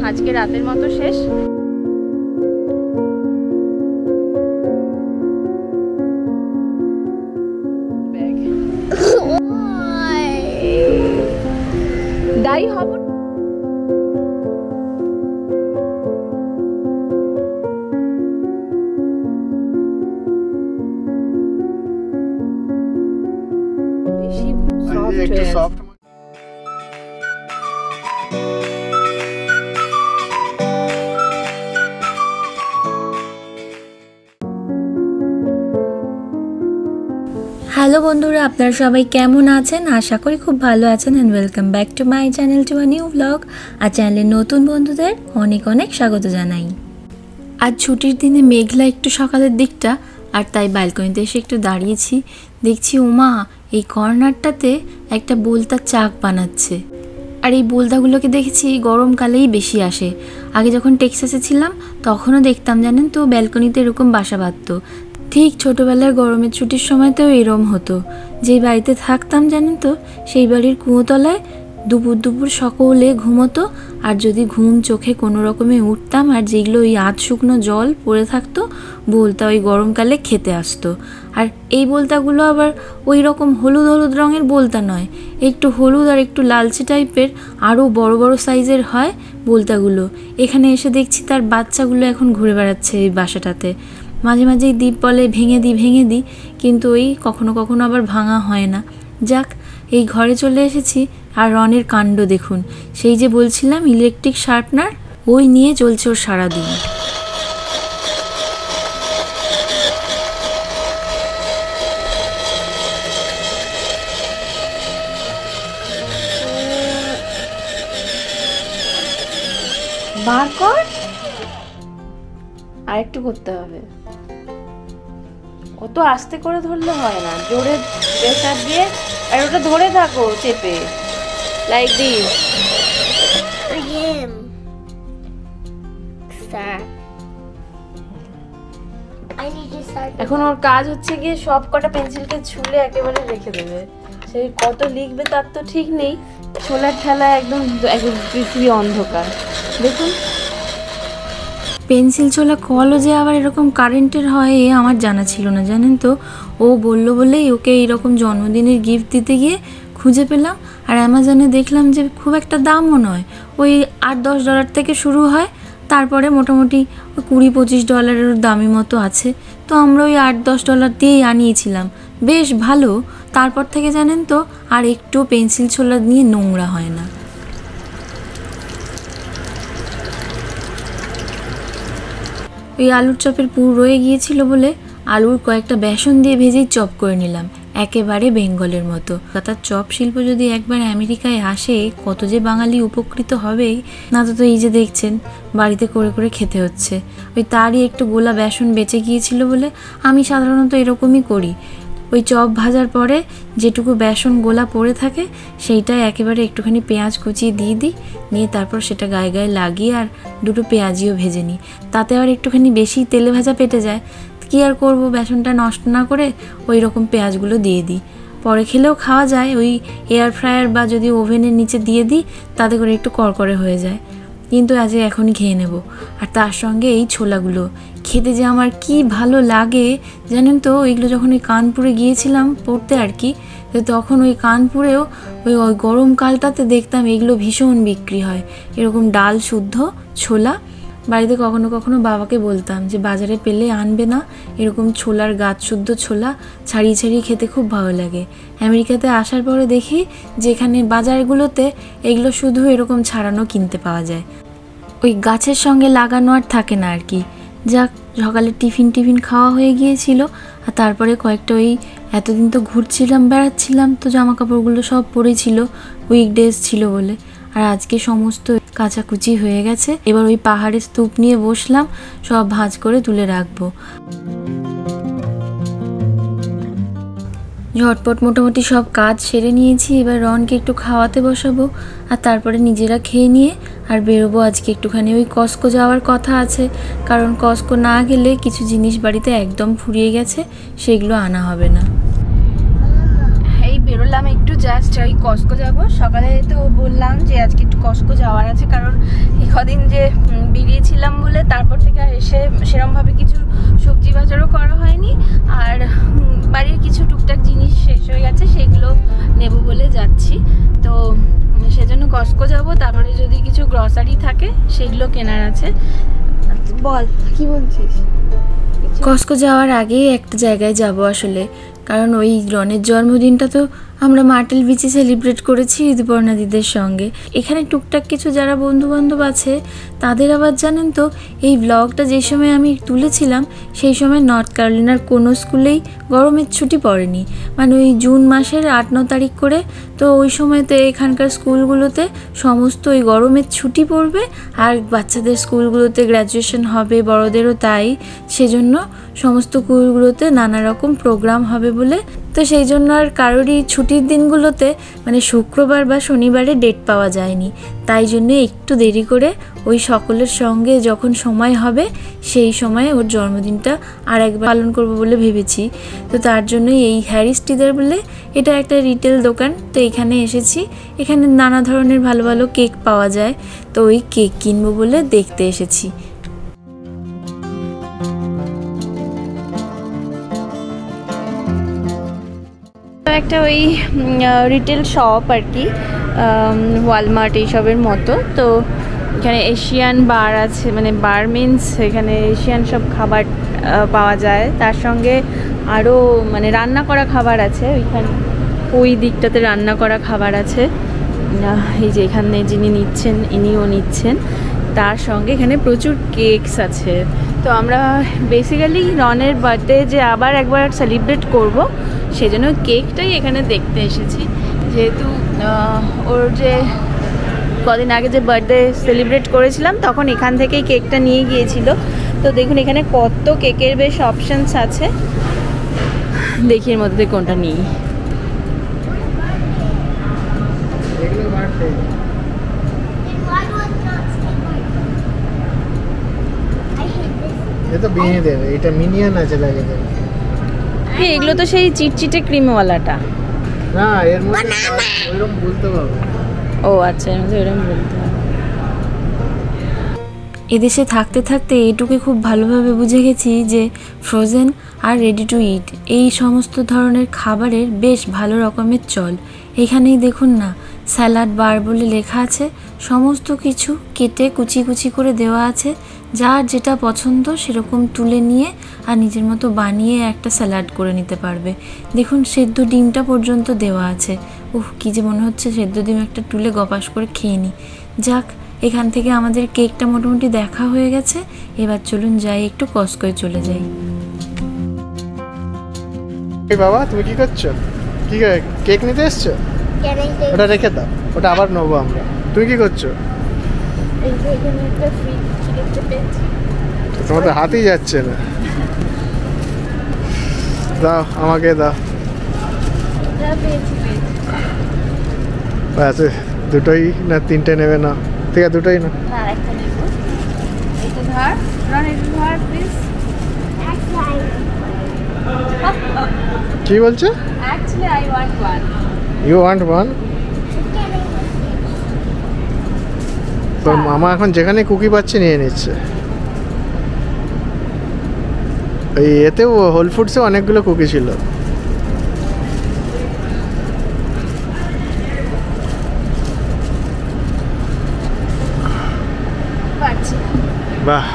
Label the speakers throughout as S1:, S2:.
S1: আজকে রাতের মতো শেষ। দায়ী হব
S2: একটু সফট।
S3: হ্যালো বন্ধুরা, আপনারা সবাই কেমন আছেন? আশা করি খুব ভালো আছেন। And welcome back to my channel, to a new blog. আর চ্যানেলের নতুন বন্ধুদের অনেক অনেক স্বাগত জানাই। আজ ছুটির দিনে মেঘলা একটু সকালের দিকটা, আর তাই ব্যালকনিতে এসে একটু দাঁড়িয়েছি। দেখছি ওমা এই কর্নারটাতে একটা বোলতার চাক বানাচ্ছে। আর এই বোলতাগুলোকে দেখেছি গরমকালেই বেশি আসে। আগে যখন টেক্সাসে ছিলাম তখনও দেখতাম, জানেন তো, ব্যালকনিতে এরকম বাসা বাঁধতো। ঠিক ছোটোবেলার গরমের ছুটির সময়তেও এরম হতো। যেই বাড়িতে থাকতাম জানেন তো, সেই বাড়ির কুঁয়োতলায় দুপুর সকলে ঘুমোতো। আর যদি ঘুম চোখে কোনো রকমে উঠতাম, আর যেগুলো ওই আধ শুকনো জল পড়ে থাকতো, বোলতা ওই গরমকালে খেতে আসতো। আর এই বোলতাগুলো আবার ওই রকম হলুদ হলুদ রঙের বোলতা নয়, একটু হলুদ আর একটু লালচে টাইপের, আরও বড় বড় সাইজের হয় বোলতাগুলো। এখানে এসে দেখছি তার বাচ্চাগুলো এখন ঘুরে বেড়াচ্ছে এই বাসাটাতে। মাঝে মাঝেই দ্বীপ বলে ভেঙে দিই, কিন্তু ওই কখনো কখনো আবার ভাঙা হয় না। যাক, এই ঘরে চলে এসেছি। আর রনের কাণ্ড দেখুন, সেই যে বলছিলাম ইলেকট্রিক শার্পনার, ওই নিয়ে চলছে ওর সারাদিন। বার কর, আর একটু করতে হবে। কত আস্তে করে ধরলে হয় না, জোরে প্রেসার দিয়ে। আর ওটা ধরে থাকো চেপে, লাইক দিস। এখন ওর কাজ হচ্ছে গিয়ে সব কটা পেন্সিলকে ছুলে একেবারে রেখে দেবে। সেই কত লিখবে তার তো ঠিক নেই। ছোলার ঠেলায় একদম পৃথিবী অন্ধকার। দেখুন, পেন্সিল ছোলা কলও যে আবার এরকম কারেন্টের হয় এ আমার জানা ছিল না, জানেন তো। ও বলল বলেই ওকে এইরকম জন্মদিনের গিফট দিতে গিয়ে খুঁজে পেলাম। আর অ্যামাজনে দেখলাম যে খুব একটা দামও নয়, ওই $8-10 থেকে শুরু হয়। তারপরে মোটামুটি $20-25 দামি মতো আছে। তো আমরা ওই $8-10 দিয়েই আনিয়েছিলাম, বেশ ভালো। তারপর থেকে জানেন তো আর একটু পেন্সিল ছোলা নিয়ে নোংরা হয় না। ওই আলুর চপের পুর রয়ে গিয়েছিল বলে আলুর কয়েকটা বেসন দিয়ে ভেজেই চপ করে নিলাম, একেবারে বেঙ্গলের মতো। তার চপ শিল্প যদি একবার আমেরিকায় আসে, কত যে বাঙালি উপকৃত হবে। না তো এই যে দেখছেন বাড়িতে করে করে খেতে হচ্ছে। ওই তারই একটু গোলা বেসন বেঁচে গিয়েছিল বলে আমি সাধারণত এরকমই করি। ওই চপ ভাজার পরে যেটুকু বেসন গোলা পড়ে থাকে, সেইটাই একেবারে একটুখানি পেঁয়াজ কুচিয়ে দিয়ে দিই, নিয়ে তারপর সেটা গায়ে গায়ে লাগিয়ে আর দুটো পেঁয়াজিও ভেজে নিই। তাতে আবার একটুখানি বেশি তেলে ভাজা পেটে যায়, কী আর করবো, বেসনটা নষ্ট না করে ওই রকম পেঁয়াজগুলো দিয়ে দিই। পরে খেলেও খাওয়া যায়, ওই এয়ার ফ্রায়ার বা যদি ওভেনের নিচে দিয়ে দিই, তাতে করে একটু করকরে হয়ে যায়। কিন্তু আজ এখনই খেয়ে নেব। আর তার সঙ্গে এই ছোলাগুলো খেতে যে আমার কি ভালো লাগে জানেন তো। ওইগুলো যখন ওই কানপুরে গিয়েছিলাম পড়তে আর কি, তখন ওই কানপুরেও ওই গরমকালটাতে দেখতাম এগুলো ভীষণ বিক্রি হয়, এরকম ডাল শুদ্ধ ছোলা। বাড়িতে কখনো কখনো বাবাকে বলতাম যে বাজারে পেলে আনবে না, এরকম ছোলার গাছ শুদ্ধ ছোলা ছাড়িয়ে ছাড়িয়ে খেতে খুব ভালো লাগে। আমেরিকাতে আসার পরে দেখি যেখানে বাজারগুলোতে এগুলো শুধু এরকম ছাড়ানো কিনতে পাওয়া যায়, ওই গাছের সঙ্গে লাগানো আর থাকে না আর কি। যাক, সকালে টিফিন খাওয়া হয়ে গিয়েছিল। আর তারপরে কয়েকটা ওই এতদিন তো ঘুরছিলাম বেড়াচ্ছিলাম, তো জামা কাপড়গুলো সব পরেছিল, উইকডেজ ছিল বলে। আর আজকে সমস্ত কাচাকুচি হয়ে গেছে। এবার ওই পাহাড়ের স্তূপ নিয়ে বসলাম, সব ভাঁজ করে তুলে রাখবো। ঝটপট মোটামুটি সব কাজ সেরে নিয়েছি। এবার রনকে একটু খাওয়াতে বসাবো, আর তারপরে নিজেরা খেয়ে নিয়ে আর বেরোবো। আজকে একটুখানি ওই কস্কো যাওয়ার কথা আছে, কারণ কস্কো না গেলে কিছু জিনিস বাড়িতে একদম ফুরিয়ে গেছে, সেগুলো আনা হবে না। এই
S1: বেরোলাম একটু, জাস্ট ওই কস্কো যাব। সকালে তো বললাম যে আজকে একটু কস্কো যাওয়ার আছে, কারণ এই কদিন যে বেরিয়েছিলাম বলে তারপর থেকে আর এসে সেরমভাবে কিছু সবজি বাজারও করা হয়নি, আর বাড়ির কিছু টুকটাক জিনিস শেষ হয়ে গেছে, সেগুলো নেব বলে যাচ্ছি। তো সেজন্য কস্কো যাব, তারপরে যদি কিছু গ্রসারি থাকে সেগুলো কেনার আছে। বল কি বলছিস?
S3: কস্কো যাওয়ার আগেই একটা জায়গায় যাব আসলে, কারণ ওই রনের জন্মদিনটা তো আমরা মার্টেল বিচে সেলিব্রেট করেছি ঋতুপর্ণা দিদের সঙ্গে। এখানে টুকটাক কিছু যারা বন্ধুবান্ধব আছে তাদের আবার জানেন তো, এই ব্লগটা যে সময় আমি তুলেছিলাম সেই সময় নর্থ ক্যারোলিনার কোনো স্কুলেই গরমের ছুটি পড়েনি, মানে ওই জুন মাসের 8-9 তারিখ করে। তো ওই সময়তে এখানকার স্কুলগুলোতে সমস্ত ওই গরমের ছুটি পড়বে, আর বাচ্চাদের স্কুলগুলোতে গ্র্যাজুয়েশন হবে, বড়দেরও তাই। সেজন্য সমস্ত স্কুলগুলোতে নানা রকম প্রোগ্রাম হবে বলে, তো সেই জন্য আর কারোরই ছুটির দিনগুলোতে মানে শুক্রবার বা শনিবারে ডেট পাওয়া যায়নি। তাই জন্য একটু দেরি করে ওই সকলের সঙ্গে যখন সময় হবে সেই সময়ে ওর জন্মদিনটা আর একবার পালন করব বলে ভেবেছি। তো তার জন্যই এই হ্যারিস টিদার বলে এটা একটা রিটেল দোকান, তো এখানে এসেছি। এখানে নানা ধরনের ভালো ভালো কেক পাওয়া যায়, তো ওই কেক কিনবো বলে দেখতে এসেছি।
S1: একটা ওই রিটেল শপ আর কি, ওয়ালমার্ট এইসবের মতো। তো এখানে এশিয়ান বার আছে, মানে বার মিন্স এখানে এশিয়ান সব খাবার পাওয়া যায়, তার সঙ্গে আরও মানে রান্না করা খাবার আছে। ওইখানে ওই দিকটাতে রান্না করা খাবার আছে। এই যে এখানে যিনি নিচ্ছেন ইনিও নিচ্ছেন, তার সঙ্গে এখানে প্রচুর কেকস আছে। তো আমরা বেসিক্যালি রনের বার্থডে যে আবার একবার সেলিব্রেট করব, সেজন্য কেকটাই এখানে দেখতে এসেছি। যেহেতু ওর যে কদিন আগে যে বার্থডে সেলিব্রেট করেছিলাম তখন এখান থেকেই কেকটা নিয়ে গিয়েছিল। তো দেখুন এখানে কত কেকের বেশ অপশানস আছে, দেখি এর মধ্যে কোনটা নিই।
S2: এটা মিনিয়ন আছে লাগে।
S1: এগুলো তো সেই চিটচিটে ক্রিমওয়ালাটা
S2: না, এর মধ্যে ওইরকম বলতে পারবো।
S1: ও আচ্ছা, এর মধ্যে ওইরকম বলতে হবে।
S3: এদেশে থাকতে থাকতে এইটুকু খুব ভালোভাবে বুঝে গেছি যে ফ্রোজেন আর রেডি টু ইট এই সমস্ত ধরনের খাবারের বেশ ভালো রকমের চল। এখানেই দেখুন না, স্যালাড বার বলে লেখা আছে, সমস্ত কিছু কেটে কুচি কুচি করে দেওয়া আছে। যার যেটা পছন্দ সেরকম তুলে নিয়ে আর নিজের মতো বানিয়ে একটা স্যালাড করে নিতে পারবে। দেখুন সেদ্ধ ডিমটা পর্যন্ত দেওয়া আছে। কী যে মনে হচ্ছে সেদ্ধ ডিম একটা তুলে গপাস করে খেয়ে নিই। যাক, এখান থেকে আমাদের কেকটা মোটামুটি দেখা হয়ে গেছে। এবার চলুন যাই, একটু কস্কোয় চলে যাই।
S2: বাবা তুমি কি করছো? কি কেক নিতে এসছো? ওটা রেখে দাও, ওটা আবার নেবো আমরা। তুমি কি করছো? তোমার তো হাতেই যাচ্ছে না। দাও আমাকে দাও। আচ্ছা, দুটোই না তিনটে নেবে? না ঠিক আছে, দুটোই না। কি বলছে? You want one? তো মামা এখন যেখানে কুকি পাচ্ছে নিয়ে নিচ্ছে। এই এতেও হোল ফুডসে অনেকগুলো কুকি ছিল। বাহ,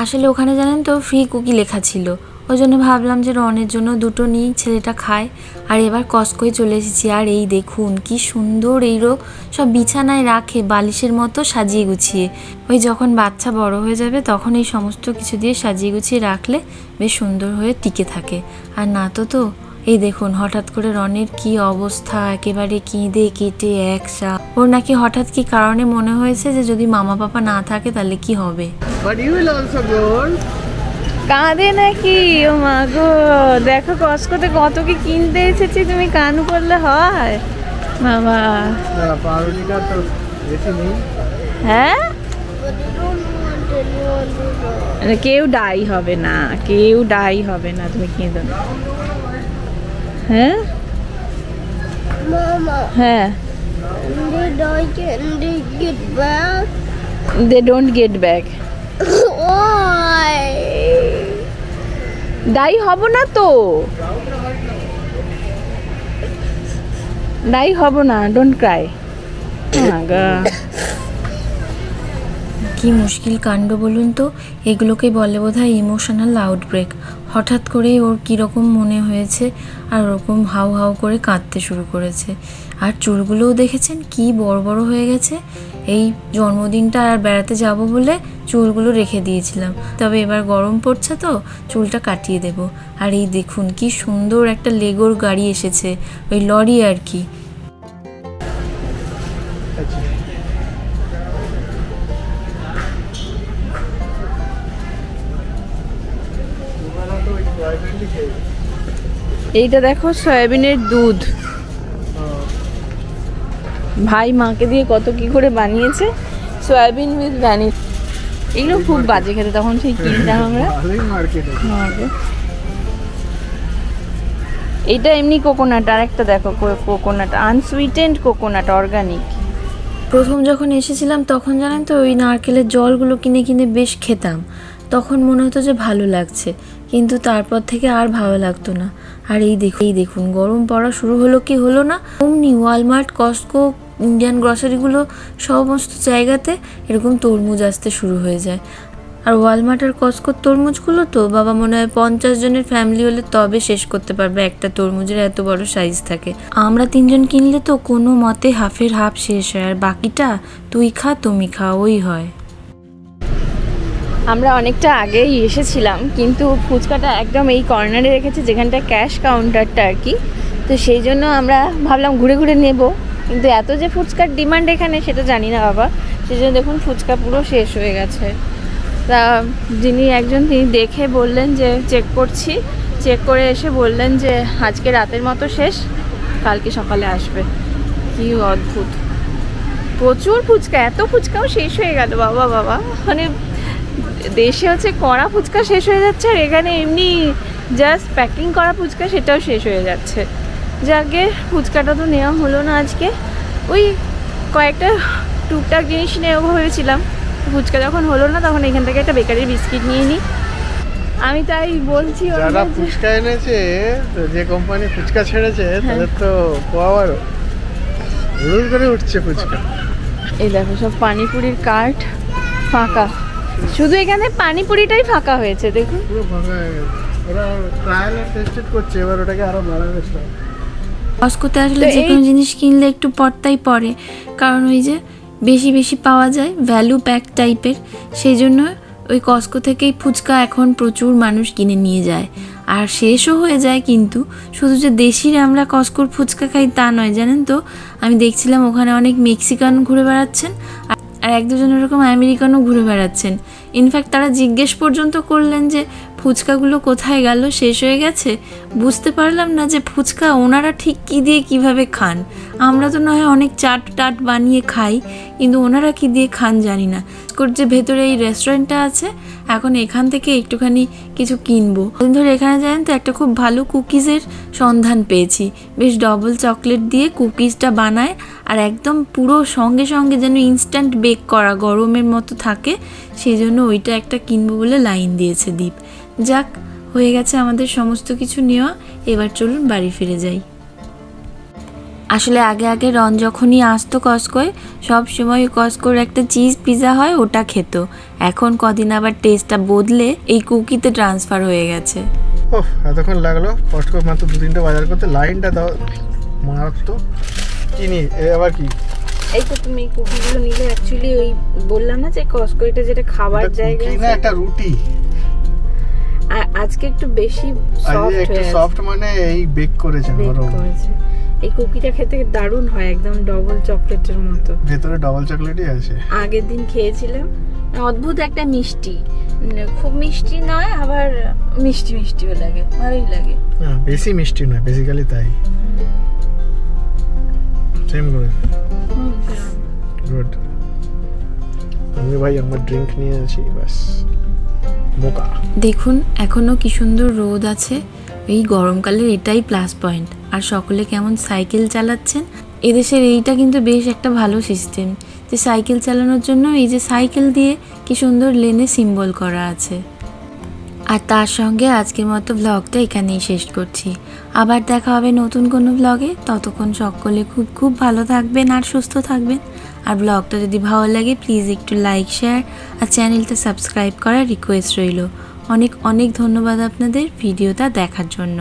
S3: আসলে ওখানে জানেন তো ফ্রি কুকি লেখা ছিল, ওই জন্য ভাবলাম যে রনের জন্য দুটো নিই, ছেলেটা খায়। আর এবার কস্কোয় চলে এসেছি। আর এই দেখুন কি সুন্দর এইরো সব বিছানায় রাখে বালিশের মতো সাজিয়ে গুছিয়ে। ওই যখন বাচ্চা বড় হয়ে যাবে তখন এই সমস্ত কিছু দিয়ে সাজিয়ে গুছিয়ে রাখলে বেশ সুন্দর হয়ে টিকে থাকে। আর না তো এই দেখুন হঠাৎ করে রনের কি অবস্থা, একেবারে কেঁদে কেটে একসা। ওর নাকি হঠাৎ কি কারণে মনে হয়েছে যে যদি মামা পাপা না থাকে তাহলে কি হবে।
S1: কাঁদে নাকি? ও মা গো, দেখো কস্কোতে কত কি কিনতে এসেছি, তুমি কান করলে হয় বাবা।
S2: পাউরুটিটা তো বেশি নেই।
S1: হ্যাঁ কেউ ডাই হবে না, কেউ ডাই হবে না, তুমি কেঁদো না। হ্যাঁ হ্যাঁ they don't get back. Die হব না তো, ডাই হব না, ডোন্ট ক্রাই।
S3: কি মুশকিল কাণ্ড বলুন তো, এগুলোকে বলে বোধহয় ইমোশনাল আউটব্রেক। হঠাৎ করেই ওর কীরকম মনে হয়েছে আর ওরকম হাউ হাউ করে কাঁদতে শুরু করেছে। আর চুলগুলোও দেখেছেন কি বড় বড় হয়ে গেছে। এই জন্মদিনটা আর বেড়াতে যাব বলে চুলগুলো রেখে দিয়েছিলাম, তবে এবার গরম পড়ছে তো চুলটা কাটিয়ে দেব। আর এই দেখুন কি সুন্দর একটা লেগোর গাড়ি এসেছে, ওই লরি আর কি।
S1: এইটা দেখো সয়াবিনের দুধ, ভাই মাকে দিয়ে কত কি করে বানিয়েছে, সয়াবিন উইথ ভ্যানিলা। এগুলো খুব বাজে খেতে, তখন সেই কিনতাম আমরা। এইটা এমনি কোকোনাট, আর একটা দেখো কোকোনাট, আনসুইটেন্ড কোকোনাট, অর্গানিক।
S3: প্রথম যখন এসেছিলাম তখন জানেন তো ওই নারকেলের জলগুলো কিনে কিনে বেশ খেতাম, তখন মনে হতো যে ভালো লাগছে, কিন্তু তারপর থেকে আর ভালো লাগতো না। আর এই দেখুন গরম পড়া শুরু হলো কি হলো না, অমনি ওয়ালমার্ট, কস্টকো, ইন্ডিয়ান গ্রসারিগুলো সমস্ত জায়গাতে এরকম তরমুজ আসতে শুরু হয়ে যায়। আর ওয়ালমার্ট আর কস্টকোর তরমুজগুলো তো বাবা মনে হয় 50 জনের ফ্যামিলি হলে তবে শেষ করতে পারবে, একটা তরমুজের এত বড় সাইজ থাকে। আমরা 3 জন কিনলে তো কোনো মতে হাফের হাফ শেষ হয়, আর বাকিটা তুই খা তুমি খা ওই হয়।
S1: আমরা অনেকটা আগেই এসেছিলাম, কিন্তু ফুচকাটা একদম এই কর্নারে রেখেছে যেখানটা ক্যাশ কাউন্টারটা আর কি, তো সেই জন্য আমরা ভাবলাম ঘুরে ঘুরে নেব, কিন্তু এত যে ফুচকার ডিমান্ড এখানে সেটা জানি না বাবা, সেই জন্য দেখুন ফুচকা পুরো শেষ হয়ে গেছে। তা তিনি দেখে বললেন যে চেক করছি, চেক করে এসে বললেন যে আজকে রাতের মতো শেষ, কালকে সকালে আসবে। কি অদ্ভুত, প্রচুর ফুচকা, এত ফুচকাও শেষ হয়ে গেল বাবা বাবা। মানে দেশে হচ্ছে কড়া ফুচকা শেষ হয়ে যাচ্ছে, আর এখানে এমনি জাস্ট প্যাকিং করা ফুচকা সেটাও শেষ হয়ে যাচ্ছে। যাকে ফুচকাটা তো নেওয়া হলো না আজকে, ওই কয়েকটা টুকটাক জিনিস নেওয়া ভেবেছিলাম, ফুচকা যখন হলো না তখন এখান থেকে একটা বেকারির বিস্কিট নিয়ে নিই। আমি তাই বলছি
S2: যারা ফুচকা এনেছে, যে কোম্পানি ফুচকা ছেড়েছে তাদের তো পাওয়ারও রোল করে উঠছে ফুচকা।
S1: এই দেখো সব পানিপুরির কার্ট ফাঁকা, শুধু এখানে পানিপুরিটাই ফাঁকা হয়েছে, দেখুন
S2: পুরো ফাঁকা হয়ে গেছে। ওরা ট্রায়াল আর টেস্টেড করছে, এবার ওটাকে আরো বাড়াবে।
S3: কস্টকোতে আসলে যে কোনো জিনিস কিনলে একটু পড়তাই পড়ে, কারণ ওই যে বেশি বেশি পাওয়া যায়, ভ্যালু প্যাক টাইপের, সেই জন্য ওই কস্টকো থেকেই ফুচকা এখন প্রচুর মানুষ কিনে নিয়ে যায়, আর শেষও হয়ে যায়। কিন্তু শুধু যে দেশির আমরা কস্টকোর ফুচকা খাই তা নয়, জানেন তো, আমি দেখছিলাম ওখানে অনেক মেক্সিকান ঘুরে বেড়াচ্ছেন, আর 1-2 জন এরকম আমেরিকানও ঘুরে বেড়াচ্ছেন। ইনফ্যাক্ট তারা জিজ্ঞেস পর্যন্ত করলেন যে ফুচকাগুলো কোথায় গেল, শেষ হয়ে গেছে। বুঝতে পারলাম না যে ফুচকা ওনারা ঠিক কী দিয়ে কিভাবে খান। আমরা তো নয় অনেক চাট টাট বানিয়ে খাই, কিন্তু ওনারা কী দিয়ে খান জানি না। যে ভেতরে এই রেস্টুরেন্টটা আছে, এখন এখান থেকে একটুখানি কিছু কিনবো। দিন ধরে এখানে জানেন তো একটা খুব ভালো কুকিজের সন্ধান পেয়েছি, বেশ ডবল চকলেট দিয়ে কুকিজটা বানায়, আর একদম পুরো সঙ্গে সঙ্গে যেন ইনস্ট্যান্ট বেক করা, গরমের মতো থাকে, সেই জন্য ওইটা একটা কিনবো বলে লাইন দিয়েছে দীপ। যাক, হয়ে গেছে আমাদের সমস্ত কিছু নেওয়া, এবার চলুন বাড়ি ফিরে যাই। আসলে আগে রন যখনই আসতো কস্টকোয়, সব সময় কস্টকোর একটা চিজ পিৎজা হয়, ওটা খেত। এখন কদিন আবার টেস্টটা বদলে এই কুকিতে ট্রান্সফার হয়ে গেছে।
S2: ওহ, এতক্ষণ লাগলো কস্টকো মাত্র 2-3টা বাজার করতে, লাইনটা দাও মারাত্মক। কিনি আবার কি,
S1: এই তো তুমি কুকিগুলো নিলে, অ্যাকচুয়ালি ওই বললাম না যে কস্টকো এটা যেটা খাবার জায়গা,
S2: না একটা রুটি,
S1: আর আজকে একটু বেশি সফট,
S2: একটু সফট মানে এই বেক করেছে, নরম
S1: করেছে। এই কুকিটা খেতে দারুণ হয়, একদম ডবল চকলেটের মতো,
S2: ভেতরে ডবল চকলেটই আছে।
S1: আগের দিন খেয়েছিলাম, অদ্ভুত একটা মিষ্টি, খুব মিষ্টি নয় আবার মিষ্টি মিষ্টিও লাগে, ভালোই লাগে।
S2: না বেশি মিষ্টি নয়, বেসিক্যালি তাই। সেম করে গুড। আমি ভাই আমার ড্রিঙ্ক নিয়ে আছি, বাস মোকা।
S3: দেখুন এখনো কি সুন্দর রোদ আছে, এই গরমকালের এটাই প্লাস পয়েন্ট। আর সকলে কেমন সাইকেল চালাচ্ছেন, এদেশের এইটা কিন্তু বেশ একটা ভালো সিস্টেম, যে সাইকেল চালানোর জন্য এই যে সাইকেল দিয়ে কি সুন্দর লেনে সিম্বল করা আছে। আর তার সঙ্গে আজকের মতো ব্লগটা এখানেই শেষ করছি। আবার দেখা হবে নতুন কোনো ব্লগে। ততক্ষণ সকলে খুব খুব ভালো থাকবেন আর সুস্থ থাকবেন। আর ব্লগটা যদি ভালো লাগে প্লিজ একটু লাইক, শেয়ার আর চ্যানেলটা সাবস্ক্রাইব করার রিকোয়েস্ট রইল। অনেক অনেক ধন্যবাদ আপনাদের ভিডিওটা দেখার জন্য।